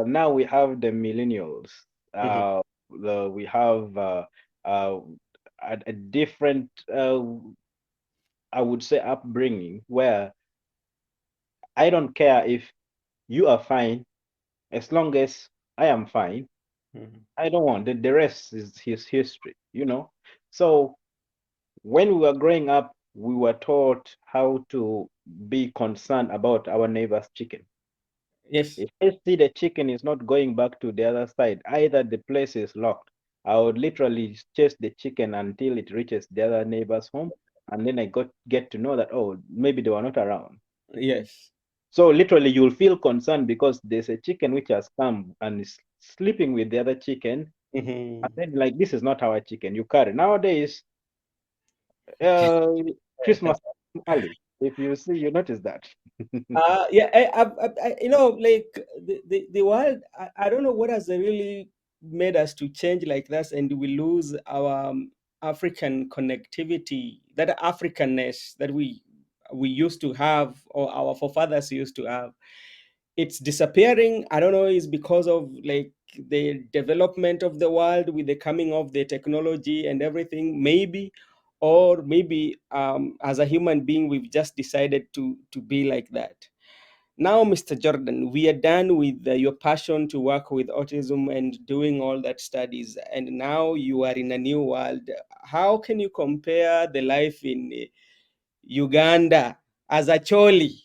Now we have the millennials. mhm, We have uh, a different, I would say, upbringing where I don't care if you are fine as long as I am fine. mhm. I don't want the rest is his history, you know. So when we were growing up, we were taught how to be concerned about our neighbor's chicken. Yes. If I see the chicken is not going back to the other side, either the place is locked, I would literally chase the chicken until it reaches the other neighbor's home, and then I get to know that, oh, maybe they were not around. Yes. So literally, you'll feel concerned because there's a chicken which has come and is sleeping with the other chicken, and Mhm. then like this is not our chicken. You carry nowadays. Uh, Christmas early. If you see, you notice that. Yeah, like the world. I don't know what has really made us to change like that, and we lose our African connectivity, that Africanness that we used to have, or our forefathers used to have. It's disappearing. I don't know. It's because of like the development of the world with the coming of the technology and everything, maybe, or maybe as a human being we've just decided to be like that. Now, Mr. Jordan, we are done with your passion to work with autism and doing all that studies, and now you are in a new world. How can you compare the life in Uganda as a choli,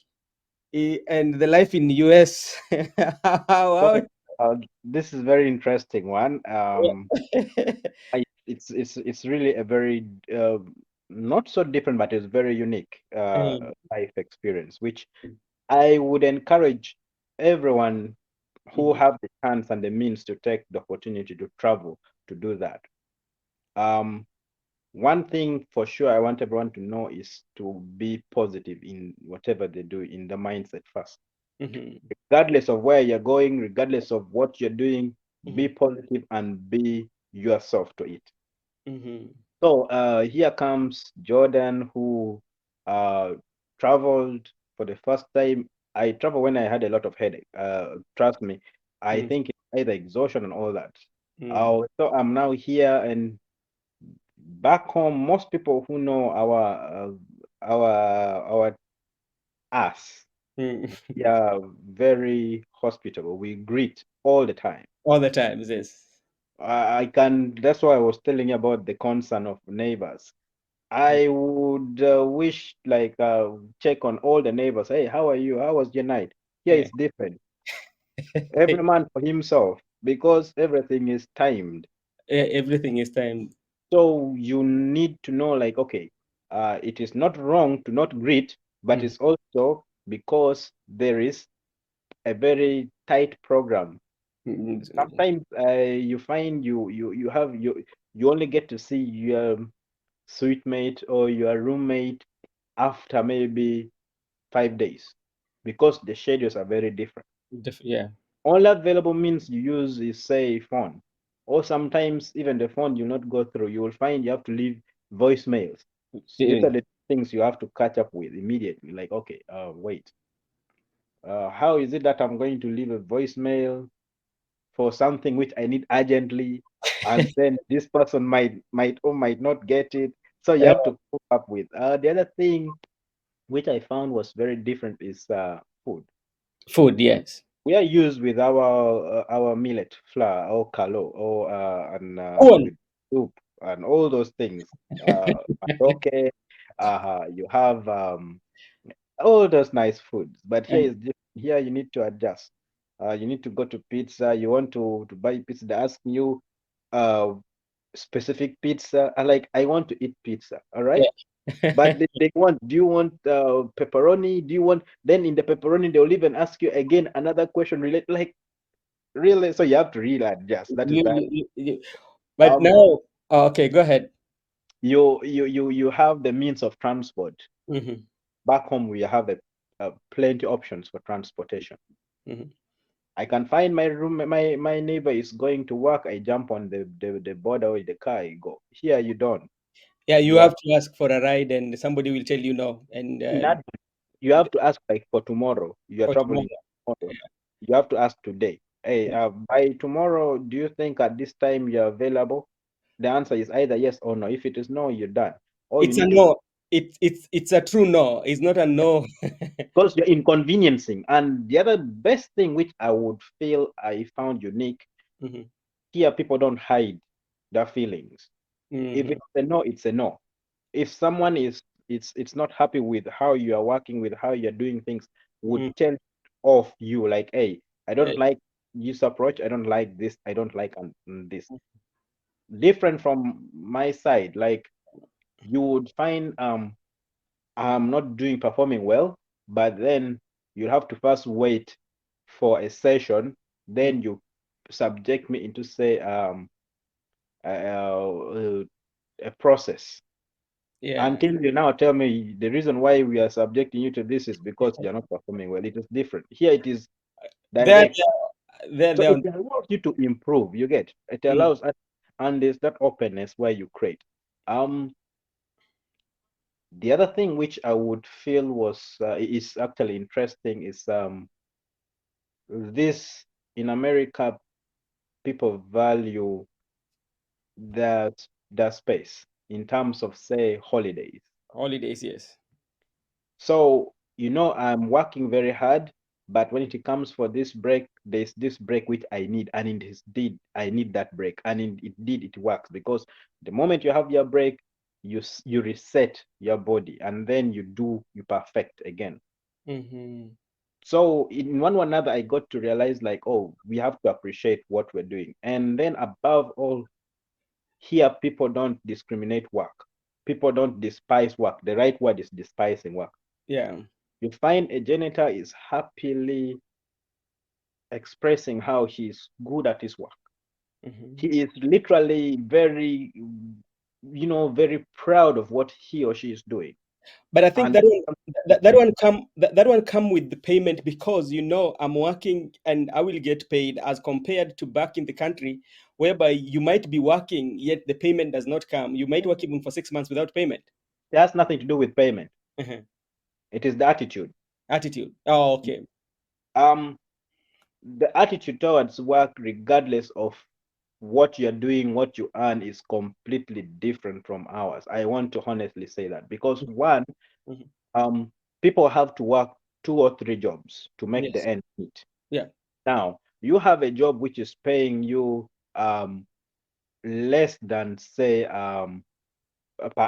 and the life in US? How- Well, this is very interesting one. It's really a very not so different, but it's very unique Mm, life experience, which I would encourage everyone who mhm, have the chance and the means to take the opportunity to travel to do that. Um, One thing for sure I want everyone to know is to be positive in whatever they do in the mindset first. mhm, Regardless of where you're going, regardless of what you're doing, be mhm, positive and be yourself to it. mhm, So here comes Jordan, who uh, traveled for the first time. I traveled when I had a lot of headache. Trust me, I mhm, think it's either exhaustion and all that. mhm, So I'm now here and back home. Most people who know our us, mhm. we are very hospitable. We greet all the time. All the times, yes. I can. That's why I was telling you about the concern of neighbors. I would wish like check on all the neighbors. Hey, how are you? How was your night? Here Yeah. it's different. Every man for himself because everything is timed. Everything is timed. So you need to know like okay, it is not wrong to not greet, but Mhm, it's also because there is a very tight program. mhm, Sometimes you find you only get to see your suite mate or your roommate after maybe 5 days because the schedules are very different. yeah. All available means you use is say phone, or sometimes even the phone you not go through. You will find you have to leave voicemails. These Yeah. are the things you have to catch up with immediately. Like, okay, wait, how is it that I'm going to leave a voicemail for something which I need urgently, and then this person might or might not get it. So you Uh, have to cope up with. The other thing which I found was very different is food. Food, yes. We are used with our millet flour or kalo or Corn. with soup and all those things. Okay, you have all those nice foods, but here is different. Here you need to adjust. You need to go to pizza. You want to buy pizza. They ask you, uh, specific pizza. I like, I want to eat pizza, all right? But Yeah. they want, do you want pepperoni? Do you want, then in the pepperoni, they'll even ask you again another question related, like, really? So you have to really adjust. That is that. But Um, now, okay, go ahead. you have the means of transport. Hmm. Back home, we have plenty options for transportation. Hmm. I can find my room. My neighbor is going to work. I jump on the border with the car. I go. Here you don't. Yeah, you You have have to ask for a ride, and somebody will tell you no. And not. You have to ask like for tomorrow. You are for traveling tomorrow, tomorrow. You have to ask today. Hey, yeah. by tomorrow, do you think at this time you're available? The answer is either yes or no. If it is no, you're done. Or you It's a need to, no. It's a true no. It's not a no. because you're inconveniencing. And the other best thing which I would feel I found unique, Hmm. here people don't hide their feelings. If Hmm. it's a no, it's a no. If someone is, it's not happy with how you are working, with how you're doing things, would Hmm. tell off you like, hey, I Yeah. don't like this approach, I don't like this, I don't like this. Different from my side, like you would find I'm not doing performing well, but then you have to first wait for a session, Mm. then you subject me into say a process, Yeah. until you now tell me the reason why we are subjecting you to this is because you're not performing well. It is different. Here it is There, direct. So there. it allows you to improve. You get it Mm. allows, and there's that openness where you create. Um, the other thing which I would feel was is actually interesting is this in America people value that space in terms of say holidays. Holidays, yes. So, I'm working very hard, but when it comes for this break, there's this break which I need, and it is did. I need that break, and it works because the moment you have your break, you reset your body, and then you perfect again. Hmm. So, in one or another, I got to realize like, oh, we have to appreciate what we're doing, and then above all, here people don't discriminate work. People don't despise work. The right word is despising work. Yeah. You find a janitor is happily expressing how he's good at his work. Hmm. He is literally very, very proud of what he or she is doing. But I think And that one come with the payment, because I'm working and I will get paid, as compared to back in the country, whereby you might be working yet the payment does not come. You might work even for 6 months without payment. it has nothing to do with payment. Mhm. It is the attitude. Attitude. Oh, okay. Um, the attitude towards work, regardless of what you're doing, what you earn, is completely different from ours. I want to honestly say that because one, Mhm. um, people have to work 2 or 3 jobs to make the Yes. end meet. Yeah. Now, you have a job which is paying you less than, say, per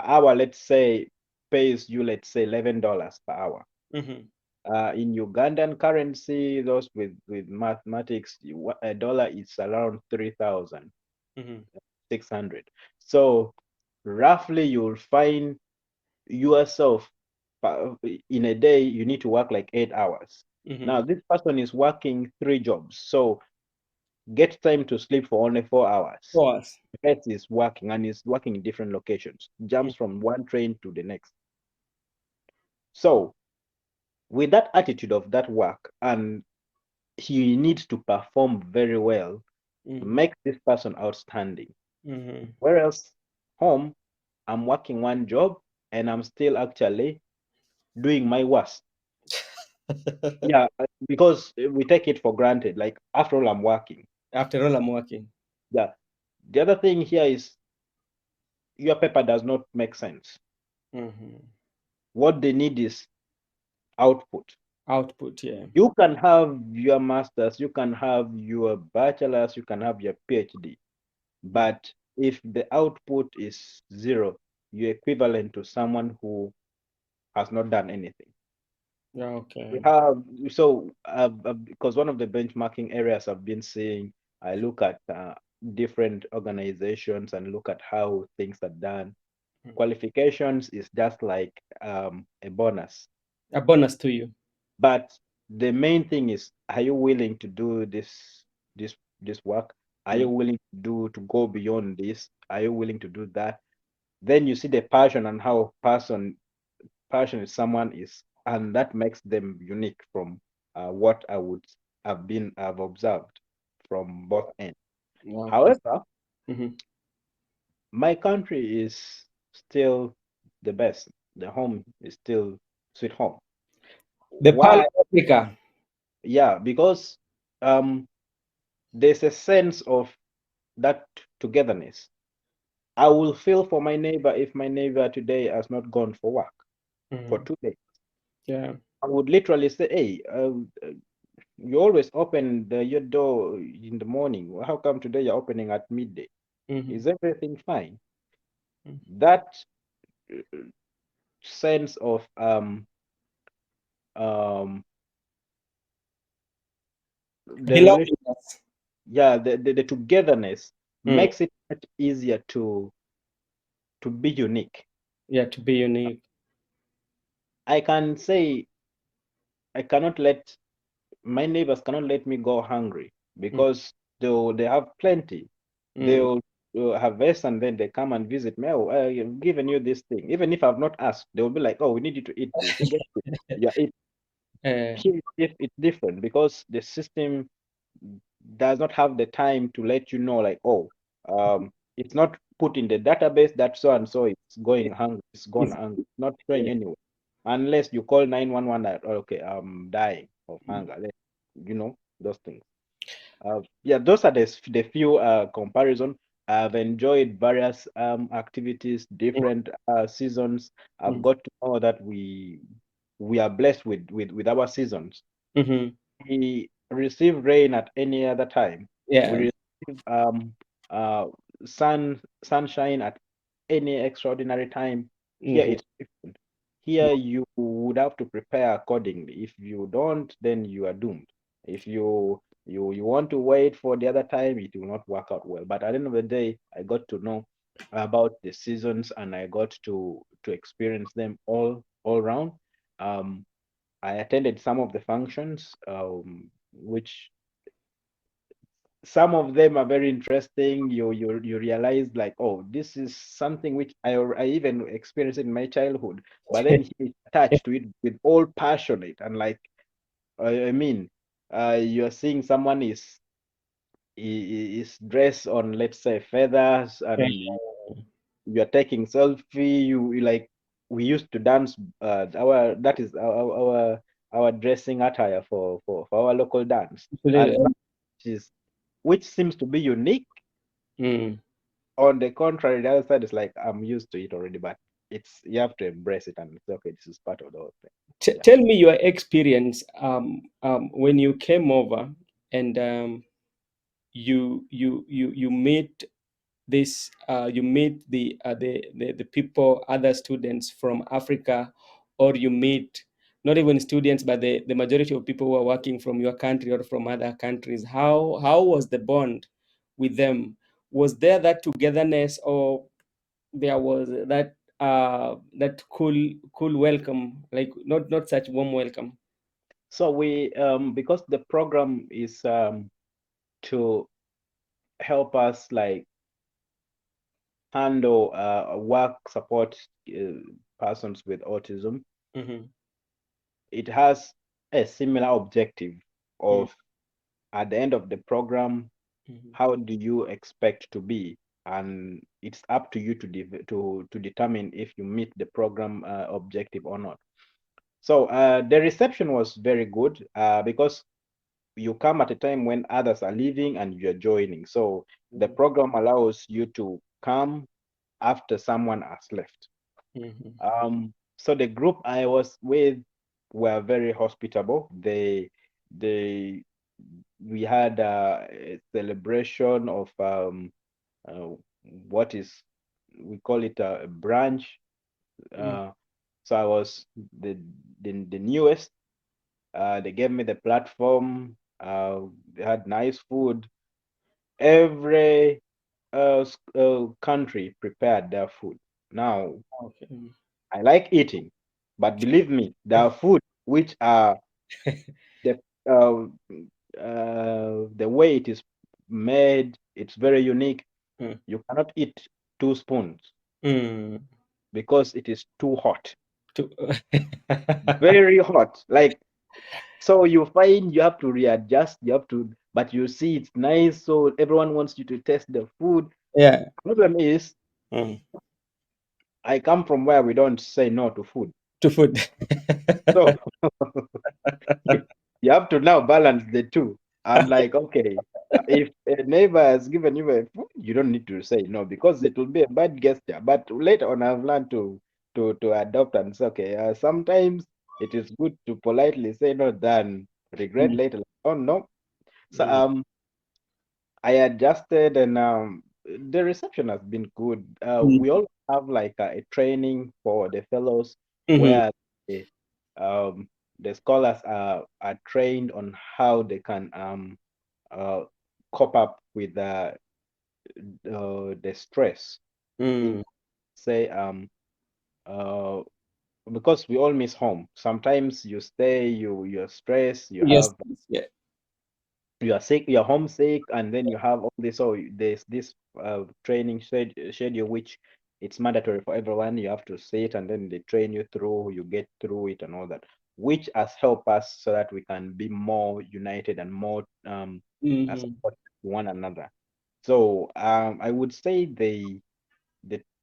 hour, let's say, pays you, let's say, $11 per hour. Hmm. In Ugandan currency, those with mathematics, a dollar is around 3,600. Hmm. So, roughly, you'll find yourself in a day, you need to work like 8 hours. Hmm. Now, this person is working 3 jobs. So, get time to sleep for only 4 hours. Course. Rest is working and is working in different locations, jumps from one train to the next. So, with that attitude of that work, and he needs to perform very well, Hmm. make this person outstanding. Hmm. Whereas home, I'm working one job and I'm still actually doing my worst. Yeah, because we take it for granted. Like, after all, I'm working. After all, I'm working. Yeah. The other thing here is your paper does not make sense. Hmm. What they need is output. Output, yeah. You can have your master's, you can have your bachelor's, you can have your PhD, Mm. but if the output is zero, you're equivalent to someone who has not done anything. Yeah, We okay. have, so because one of the benchmarking areas I've been seeing, I look at different organizations and look at how things are done. Mm. Qualifications is just like a bonus. A bonus to you. But the main thing is, are you willing to do this work? Are you Mm. willing to go beyond this? Are you willing to do that? Then you see the passion and how passionate someone is, and that makes them unique from what I've observed from both ends. Okay. However, Hmm. my country is still the best. The home is still sweet home. The Pearl Why? of Africa. Yeah, because um, there's a sense of that togetherness. I will feel for my neighbor if my neighbor today has not gone for work for Hmm. 2 days. Yeah. I would literally say, hey, you always open your door in the morning. Well, how come today you're opening at midday? Hmm. Is everything fine? That sense of um, the relation, Belongingness. yeah, the togetherness Mm. makes it much easier to be unique. Yeah, to be unique. I can say I cannot let my neighbors cannot let me go hungry Mm. because they have plenty. Mm. They'll harvest and then they come and visit me. Oh, I've given you this thing. Even if I've not asked, they'll be like, "Oh, we need you to eat this." You get it. Yeah, Uh, it's different because the system does not have the time to let you know, like, oh, it's not put in the database that so and so is going hungry, it's gone it's, hungry. It's not showing yeah. anywhere. Unless you call 911 that, "Oh, okay, I'm dying of Mm. hunger." Then, those things. Yeah, those are the few comparison. I've enjoyed various activities, different seasons. I've Mm. got to know that we are blessed with our seasons. Hmm. We receive rain at any other time. Yeah. We receive uh, sunshine at any extraordinary time. Here Hmm. it's different. Here you would have to prepare accordingly. If you don't, then you are doomed. If you want to wait for the other time, it will not work out well. But at the end of the day, I got to know about the seasons and I got to experience them all round. Um, I attended some of the functions, which some of them are very interesting. You realize like, oh, this is something which I even experienced in my childhood, but then he attached to it with all passionate and like I mean, you're seeing someone is dressed on, let's say, feathers, Yeah. and you're taking selfie. You like we used to dance. Our that is our dressing attire for our local dance, and Absolutely. which is which seems to be unique. Mm. On the contrary, the other side is like I'm used to it already, but it's you have to embrace it and it's okay. This is part of the whole thing. Yeah. Tell me your experience when you came over and you meet this you meet the people, other students from Africa, or you meet not even students but the majority of people who are working from your country or from other countries. How was the bond with them? Was there that togetherness, or there was that cool welcome, like not such warm welcome? So we because the program is to help us like handle work support persons with autism. Mm-hmm. It has a similar objective Mm-hmm. of at the end of the program, how do you expect to be? And it's up to you to determine if you meet the program objective or not. So the reception was very good because you come at a time when others are leaving and you're joining. So the program allows you to come after someone has left. Mm-hmm. So the group I was with were very hospitable. They we had a celebration of uh, what is we call it a branch. Mm-hmm. Uh, so I was the newest. They gave me the platform. They had nice food. Every country prepared their food. Now, Okay. I like eating, but believe me, there are food which are the the way it is made. It's very unique. Mm. You cannot eat 2 spoons Mm. because it is too hot, To- very hot. Like, so you find you have to readjust. You have to, but you see it's nice, so everyone wants you to taste the food. yeah. Problem is, Mm. I come from where we don't say no to food. To food. So you have to now balance the two. I'm like, okay, if a neighbor has given you a food, you don't need to say no because it will be a bad gesture. But later on, I've learned to adopt and say, okay, sometimes it is good to politely say no than regret Mm. later. Oh no. So Mm. I adjusted and the reception has been good. Mm. We all have like a training for the fellows Mhm. where um, the scholars are trained on how they can uh, cope up with the stress in Mm. say uh, because we all miss home. Sometimes you stay, you're stressed, you Yes. have Yeah. you are sick, you're homesick, and then you have all this. So there's this training schedule which it's mandatory for everyone. You have to sit, and then they train you through. You get through it, and all that, which has helped us so that we can be more united and more Mhm. support one another. So I would say the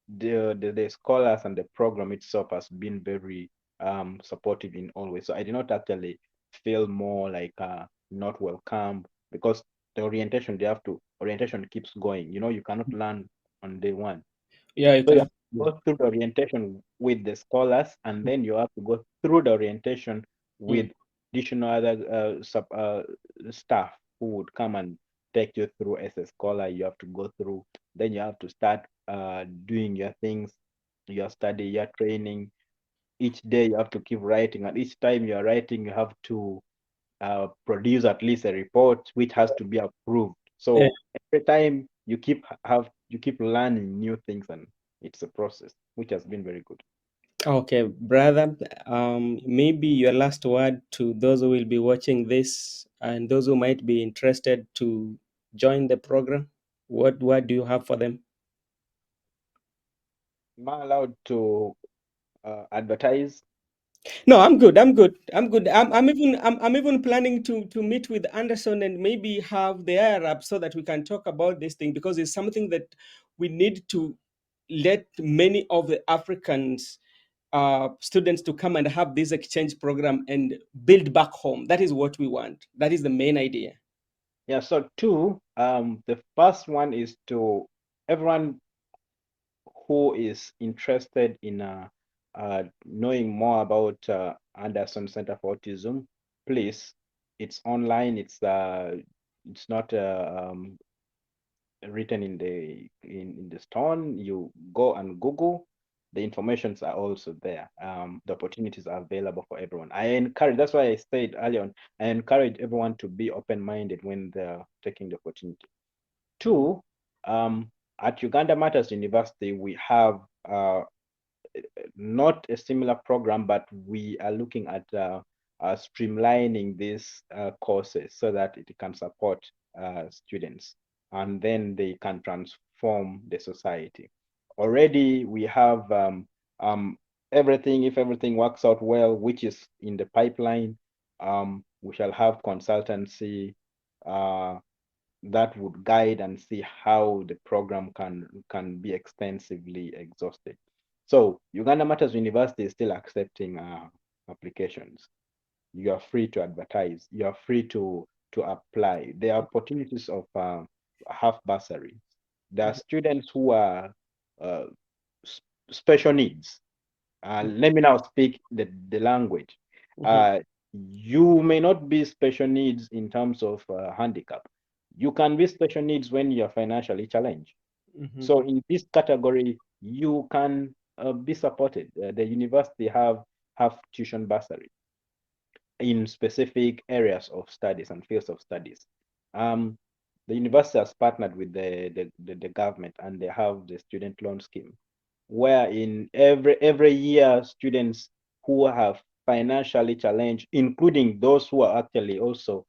the scholars and the program itself has been very supportive in all ways. So I did not actually feel more like not welcome because the orientation they have to orientation keeps going. You know, you cannot learn on day one. Yeah, you So you cannot. have to go through the orientation with the scholars, and then you have to go through the orientation Mm. with additional other staff who would come and take you through as a scholar. You have to go through. Then you have to start doing your things, your study, your training. Each day you have to keep writing, and each time you are writing, you have to produce at least a report which has to be approved. Yeah. So every time you keep learning new things, and it's a process which has been very good. Okay, brother. Maybe your last word to those who will be watching this and those who might be interested to join the program. What do you have for them? Am I allowed to advertise? No, I'm good. I'm good. I'm good. I'm even planning to meet with Anderson and maybe have the Arab so that we can talk about this thing because it's something that we need to let many of the Africans students to come and have this exchange program and build back home. That is what we want. That is the main idea. Yeah. So two. The first one is to everyone who is interested in knowing more about Anderson Center for Autism, please. It's online. It's not written in in the stone. You go and Google. The informations are also there. The opportunities are available for everyone. I encourage. That's why I said earlier on. I encourage everyone to be open-minded when they're taking the opportunity. Mm. Two, at Uganda Matters University, we have not a similar program, but we are looking at streamlining these courses so that it can support students and then they can transform the society. Already we have everything, if everything works out well, which is in the pipeline, we shall have consultancy uh, that would guide and see how the program can be extensively exhausted. So Uganda Matters University is still accepting applications. You are free to advertise. You are free to apply. There are opportunities of half bursary. There are students who are uh, special needs. Let me now speak the language. Mhm. Uh, you may not be special needs in terms of handicap. You can be special needs when you're financially challenged. Mhm. So in this category, you can be supported. The university have tuition bursary in specific areas of studies and fields of studies. Um, the university has partnered with the government, and they have the student loan scheme, where in every year students who have financially challenged, including those who are actually also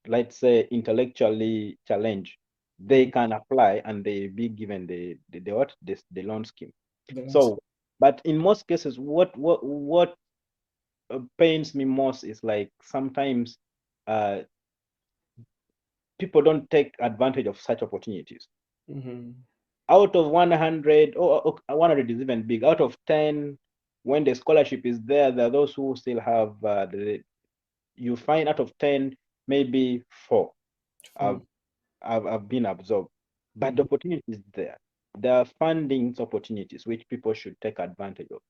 let's say intellectually challenged, they Mhm. can apply and they be given the what this the loan scheme. The last. So, but in most cases, what pains me most is like sometimes uh, people don't take advantage of such opportunities. Mm-hmm. Out of 100, or 100 is even big. Out of 10, when the scholarship is there, there are those who still have you find out of 10, maybe four have, For. have been absorbed. But the Mm-hmm. opportunity is there. There are funding opportunities which people should take advantage of.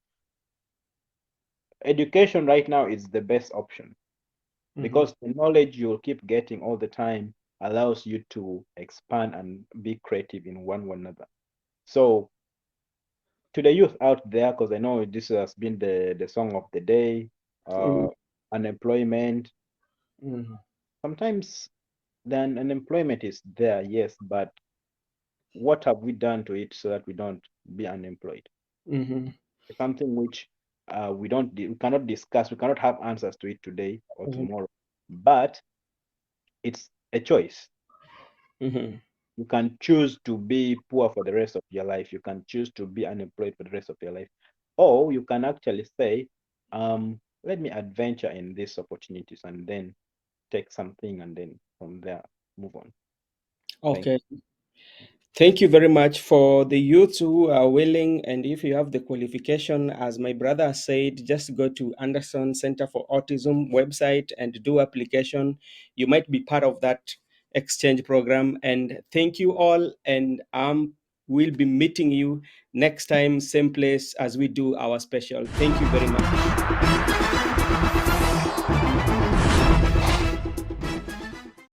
Education right now is the best option Mm-hmm. because the knowledge you'll keep getting all the time allows you to expand and be creative in one another. So to the youth out there, because I know this has been the song of the day, uh, unemployment. Mm-hmm. Sometimes the unemployment is there, yes, but what have we done to it so that we don't be unemployed? Mm-hmm. It's something which we cannot discuss, we cannot have answers to it today or tomorrow, but it's a choice. Mm-hmm. You can choose to be poor for the rest of your life. You can choose to be unemployed for the rest of your life. Or you can actually say, let me adventure in these opportunities and then take something and then from there move on. Thank Okay. Thank you very much for the youths who are willing. And if you have the qualification, as my brother said, just go to Anderson Center for Autism website and do application. You might be part of that exchange program. And thank you all. And we'll be meeting you next time, same place as we do our special. Thank you very much.